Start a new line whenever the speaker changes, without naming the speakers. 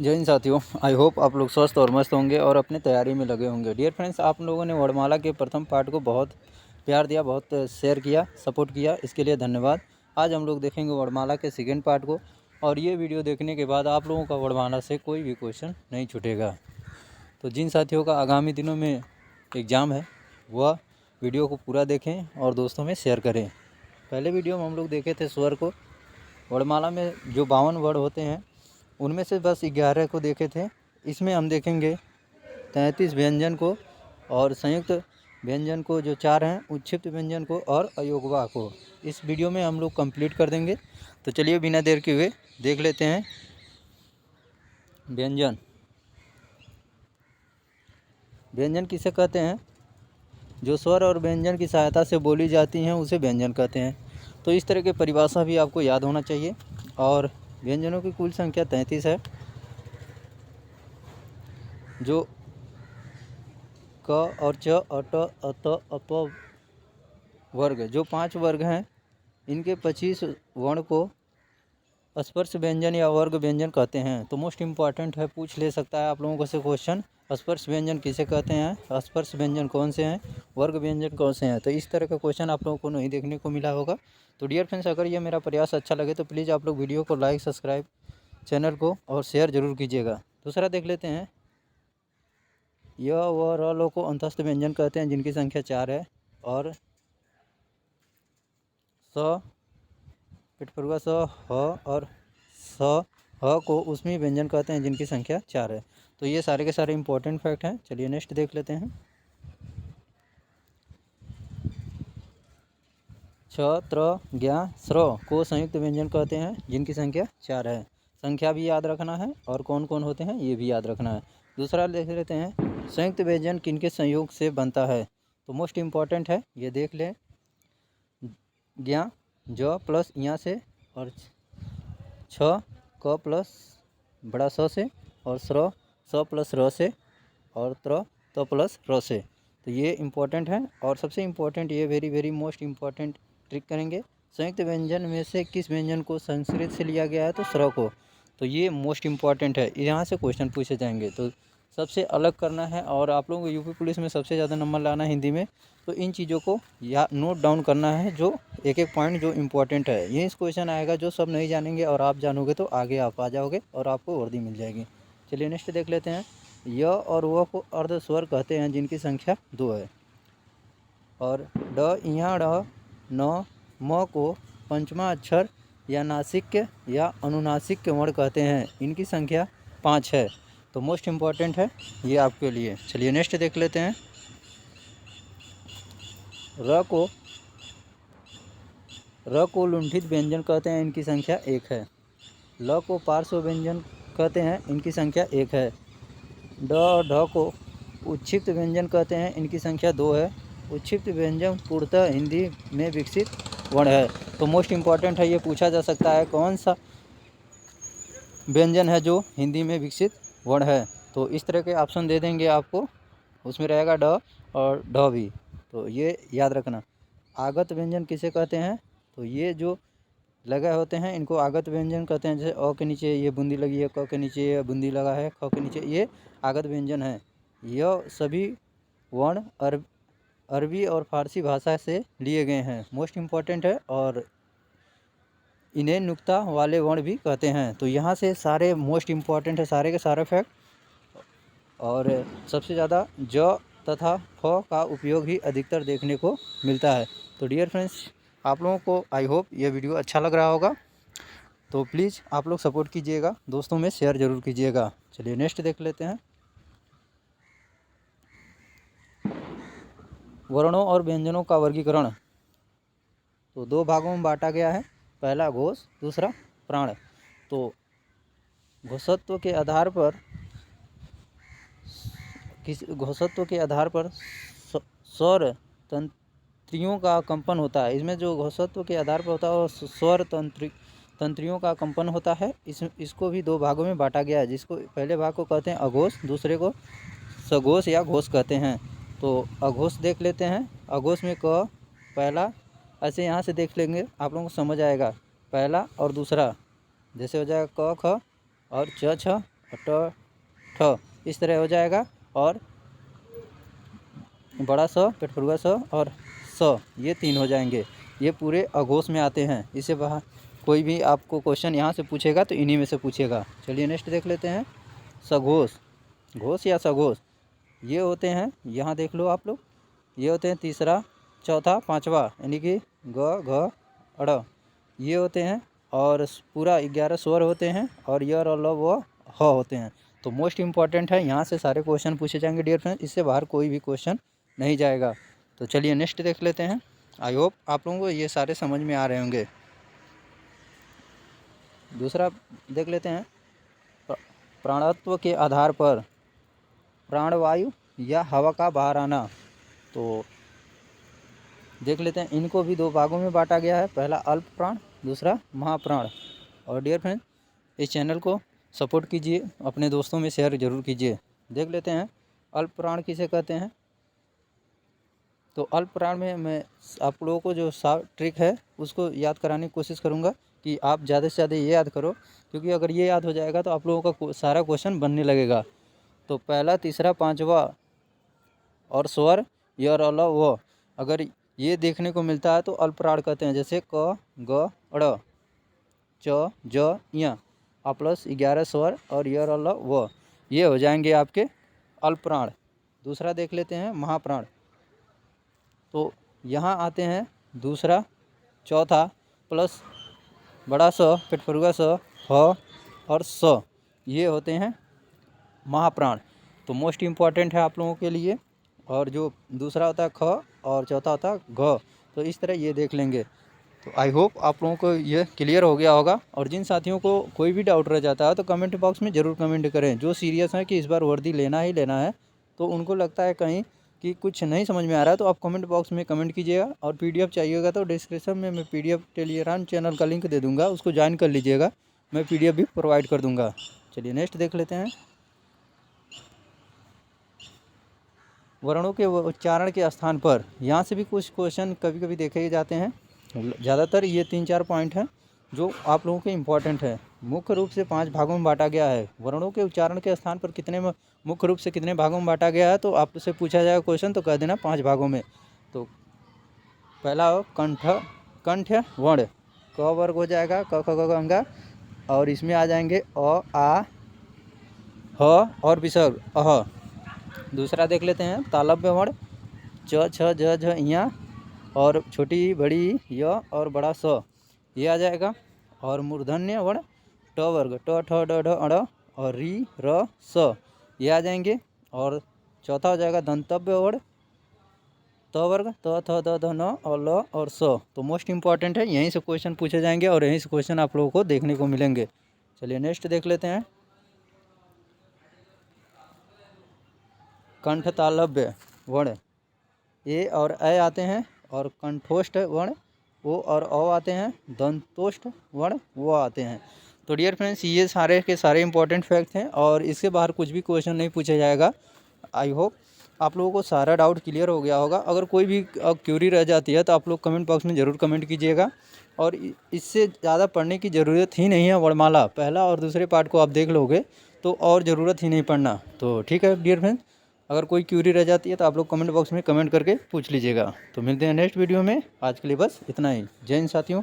जय हिंद साथियों, I hope आप लोग स्वस्थ और मस्त होंगे और अपने तैयारी में लगे होंगे। डियर फ्रेंड्स, आप लोगों ने वर्णमाला के प्रथम पार्ट को बहुत प्यार दिया, बहुत शेयर किया, सपोर्ट किया, इसके लिए धन्यवाद। आज हम लोग देखेंगे वर्णमाला के सेकेंड पार्ट को, और ये वीडियो देखने के बाद आप लोगों का वर्णमाला से कोई भी क्वेश्चन नहीं छूटेगा। तो जिन साथियों का आगामी दिनों में एग्ज़ाम है वह वीडियो को पूरा देखें और दोस्तों में शेयर करें। पहले वीडियो में हम लोग देखे थे स्वर को। वर्णमाला में जो 52 वर्ड होते हैं उनमें से बस 11 को देखे थे। इसमें हम देखेंगे 33 व्यंजन को और संयुक्त व्यंजन को जो 4 हैं, उच्छिष्ट व्यंजन को और अयोगवा को। इस वीडियो में हम लोग कंप्लीट कर देंगे। तो चलिए बिना देर के हुए देख लेते हैं। व्यंजन, व्यंजन किसे कहते हैं? जो स्वर और व्यंजन की सहायता से बोली जाती हैं उसे व्यंजन कहते हैं। तो इस तरह की परिभाषा भी आपको याद होना चाहिए। और व्यंजनों की कुल संख्या 33 है। जो क और च, अट, अत, अप वर्ग, जो 5 वर्ग हैं, इनके 25 वर्ण को स्पर्श व्यंजन या वर्ग व्यंजन कहते हैं। तो मोस्ट इम्पॉर्टेंट है, पूछ ले सकता है आप लोगों को से क्वेश्चन, स्पर्श व्यंजन किसे कहते हैं, स्पर्श व्यंजन कौन से हैं, वर्ग व्यंजन कौन से हैं। तो इस तरह का क्वेश्चन आप लोगों को नहीं देखने को मिला होगा। तो डियर फ्रेंड्स, अगर ये मेरा प्रयास अच्छा लगे तो प्लीज़ आप लोग वीडियो को लाइक, सब्सक्राइब चैनल को और शेयर जरूर कीजिएगा। दूसरा देख लेते हैं। य व र लो को अंतस्थ व्यंजन कहते हैं, जिनकी संख्या 4 है। और स पिटफरुआ स, ह और स, ह को उसमें व्यंजन कहते हैं, जिनकी संख्या 4 है। तो ये सारे के सारे इंपॉर्टेंट फैक्ट हैं। चलिए नेक्स्ट देख लेते हैं। छ, त्र, ज्ञ, स्र को संयुक्त व्यंजन कहते हैं, जिनकी संख्या 4 है। संख्या भी याद रखना है और कौन कौन होते हैं ये भी याद रखना है। दूसरा देख लेते हैं, संयुक्त व्यंजन किनके संयोग से बनता है। तो मोस्ट इम्पॉर्टेंट है, ये देख लें। ज्ञ ज प्लस यहाँ से, और छ क प्लस बड़ा स से, और स्र स प्लस र से, और त्र त प्लस र से। तो ये इम्पॉर्टेंट है। और सबसे इम्पॉर्टेंट, ये वेरी मोस्ट इम्पॉर्टेंट ट्रिक करेंगे। संयुक्त व्यंजन में से किस व्यंजन को संस्कृत से लिया गया है? तो स्र को। तो ये मोस्ट इम्पॉर्टेंट है, यहाँ से क्वेश्चन पूछे जाएंगे। तो सबसे अलग करना है, और आप लोगों को यूपी पुलिस में सबसे ज़्यादा नंबर लाना है हिंदी में। तो इन चीज़ों को या नोट डाउन करना है, जो एक एक पॉइंट जो इम्पोर्टेंट है। ये इस क्वेश्चन आएगा, जो सब नहीं जानेंगे और आप जानोगे तो आगे आप आ जाओगे और आपको वर्दी मिल जाएगी। चलिए नेक्स्ट देख लेते हैं। य और व को अर्ध स्वर कहते हैं, जिनकी संख्या 2 है। और ड, इया, ड़, न, म को पंचमा अक्षर या नासिक या अनुनासिक वर्ण कहते हैं, इनकी संख्या 5 है। तो मोस्ट इम्पॉर्टेंट है ये आपके लिए। चलिए नेक्स्ट देख लेते हैं। र को लुंठित व्यंजन कहते हैं, इनकी संख्या 1 है। ल को पार्श्व व्यंजन कहते हैं, इनकी संख्या 1 है। ड और ढ को उच्छिष्ट व्यंजन कहते हैं, इनकी संख्या 2 है। उच्छिष्ट व्यंजन पूर्णतः हिंदी में विकसित वर्ण है। तो मोस्ट इम्पॉर्टेंट है, ये पूछा जा सकता है कौन सा व्यंजन है जो हिंदी में विकसित वर्ण है। तो इस तरह के ऑप्शन दे देंगे आपको, उसमें रहेगा ड और ढ भी। तो ये याद रखना। आगत व्यंजन किसे कहते हैं? तो ये जो लगे होते हैं इनको आगत व्यंजन कहते हैं। जैसे अ के नीचे ये बूंदी लगी है, क के नीचे ये बूंदी लगा है, ख के नीचे ये आगत व्यंजन है। यह सभी वर्ण अरबी और फारसी भाषा से लिए गए हैं, मोस्ट इम्पॉर्टेंट है। और इन्हें नुक्ता वाले वर्ण भी कहते हैं। तो यहाँ से सारे मोस्ट इम्पॉर्टेंट है, सारे के सारे फैक्ट। और सबसे ज़्यादा ज तथा फ का उपयोग ही अधिकतर देखने को मिलता है। तो डियर फ्रेंड्स, आप लोगों को आई होप ये वीडियो अच्छा लग रहा होगा। तो प्लीज़ आप लोग सपोर्ट कीजिएगा, दोस्तों में शेयर ज़रूर कीजिएगा। चलिए नेक्स्ट देख लेते हैं। वर्णों और व्यंजनों का वर्गीकरण तो 2 भागों में बांटा गया है। पहला घोष, दूसरा प्राण। तो घोषत्व के आधार पर स्वर तंत्रियों का कंपन होता है। इसमें जो घोषत्व के आधार पर होता है वो स्वर तंत्रियों का कंपन होता है। इसको भी 2 भागों में बांटा गया है, जिसको पहले भाग को कहते हैं अघोष, दूसरे को सघोष या घोष कहते हैं। तो अघोष देख लेते हैं। अघोष में क पहला, ऐसे यहाँ से देख लेंगे आप लोगों को समझ आएगा। पहला और दूसरा जैसे हो जाएगा क ख और च छ ट ठ इस तरह हो जाएगा। और बड़ा स पेटफुर्गा स और स ये 3 हो जाएंगे। ये पूरे अघोष में आते हैं। इसे बाहर कोई भी आपको क्वेश्चन यहाँ से पूछेगा तो इन्हीं में से पूछेगा। चलिए नेक्स्ट देख लेते हैं। सघोष, घोष या सघोष ये होते हैं, यहाँ देख लो आप लोग, ये होते हैं तीसरा, चौथा, पांचवा, यानी कि ग घ अड़ ये होते हैं। और पूरा 11 स्वर होते हैं और य र ल व ह होते हैं। तो मोस्ट इम्पॉर्टेंट है, यहाँ से सारे क्वेश्चन पूछे जाएंगे डियर फ्रेंड्स, इससे बाहर कोई भी क्वेश्चन नहीं जाएगा। तो चलिए नेक्स्ट देख लेते हैं। आई होप आप लोगों को ये सारे समझ में आ रहे होंगे। दूसरा देख लेते हैं। प्राणत्व के आधार पर प्राणवायु या हवा का बाहर आना। तो देख लेते हैं, इनको भी 2 भागों में बांटा गया है, पहला अल्प प्राण, दूसरा महाप्राण। और डियर फ्रेंड इस चैनल को सपोर्ट कीजिए, अपने दोस्तों में शेयर जरूर कीजिए। देख लेते हैं अल्प प्राण किसे कहते हैं। तो अल्प प्राण में मैं आप लोगों को जो ट्रिक है उसको याद कराने की कोशिश करूँगा कि आप ज़्यादा से ज़्यादा ये याद करो, क्योंकि अगर ये याद हो जाएगा तो आप लोगों का सारा क्वेश्चन बनने लगेगा। तो पहला, तीसरा, पांचवा और स्वर य र ल व अगर ये देखने को मिलता है तो अल्प प्राण कहते हैं। जैसे क ग अड़ च ज य प्लस 11 स्वर और य र ल व ये हो जाएंगे आपके अल्प प्राण। दूसरा देख लेते हैं महाप्राण। तो यहाँ आते हैं दूसरा, चौथा प्लस बड़ा स पेटफुर्गा स ह और स ये होते हैं महाप्राण। तो मोस्ट इम्पॉर्टेंट है आप लोगों के लिए। और जो दूसरा होता है ख और चौथा होता है घ, तो इस तरह ये देख लेंगे। तो आई होप आप लोगों को ये क्लियर हो गया होगा। और जिन साथियों को कोई भी डाउट रह जाता है तो कमेंट बॉक्स में ज़रूर कमेंट करें। जो सीरियस हैं कि इस बार वर्दी लेना ही लेना है, तो उनको लगता है कहीं कि कुछ नहीं समझ में आ रहा है, तो आप कमेंट बॉक्स में कमेंट कीजिएगा। और पीडीएफ चाहिएगा तो डिस्क्रिप्शन में मैं पीडीएफ टेलीग्राम चैनल का लिंक दे दूँगा, उसको ज्वाइन कर लीजिएगा, मैं पीडीएफ भी प्रोवाइड कर दूँगा। चलिए नेक्स्ट देख लेते हैं। वर्णों के उच्चारण के स्थान पर, यहाँ से भी कुछ क्वेश्चन कभी कभी देखे जाते हैं। ज़्यादातर ये 3-4 पॉइंट हैं जो आप लोगों के इम्पोर्टेंट है। मुख्य रूप से 5 भागों में बांटा गया है। वर्णों के उच्चारण के स्थान पर मुख्य रूप से कितने भागों में बांटा गया है, तो आपसे पूछा जाएगा क्वेश्चन तो कह देना 5 भागों में। तो पहला हो कंठ वर्ण, क वर्ग हो जाएगा, क ख ग घ अंगा, और इसमें आ जाएंगे अ आ ह और विसर्ग अह। दूसरा देख लेते हैं तालव्य वर्ण, च छ ज झ ञ और छोटी बड़ी य और बड़ा स ये आ जाएगा। और मूर्धन्य वर्ण ट वर्ग, ट ठ ड ढ अड़ और री र स ये आ जाएंगे। और चौथा हो जाएगा दंतव्य वर्ण, त वर्ग, त थ द ध न और ल और स। तो मोस्ट इंपॉर्टेंट है, यहीं से क्वेश्चन पूछे जाएंगे और यहीं से क्वेश्चन आप लोगों को देखने को मिलेंगे। चलिए नेक्स्ट देख लेते हैं। कंठ तालव्य वर्ण ए और ए आते हैं, और कंठोष्ठ वर्ण ओ और औ आते हैं, दंतोष्ठ वर्ण वो आते हैं। तो डियर फ्रेंड्स ये सारे के सारे इंपॉर्टेंट फैक्ट हैं और इसके बाहर कुछ भी क्वेश्चन नहीं पूछा जाएगा। आई होप आप लोगों को सारा डाउट क्लियर हो गया होगा। अगर कोई भी क्यूरी रह जाती है तो आप लोग कमेंट बॉक्स में ज़रूर कमेंट कीजिएगा। और इससे ज़्यादा पढ़ने की ज़रूरत ही नहीं है। वर्णमाला पहला और दूसरे पार्ट को आप देख लोगे तो और ज़रूरत ही नहीं पढ़ना। तो ठीक है डियर फ्रेंड्स, अगर कोई क्यूरी रह जाती है तो आप लोग कमेंट बॉक्स में कमेंट करके पूछ लीजिएगा। तो मिलते हैं नेक्स्ट वीडियो में, आज के लिए बस इतना ही। जय हिंद साथियों।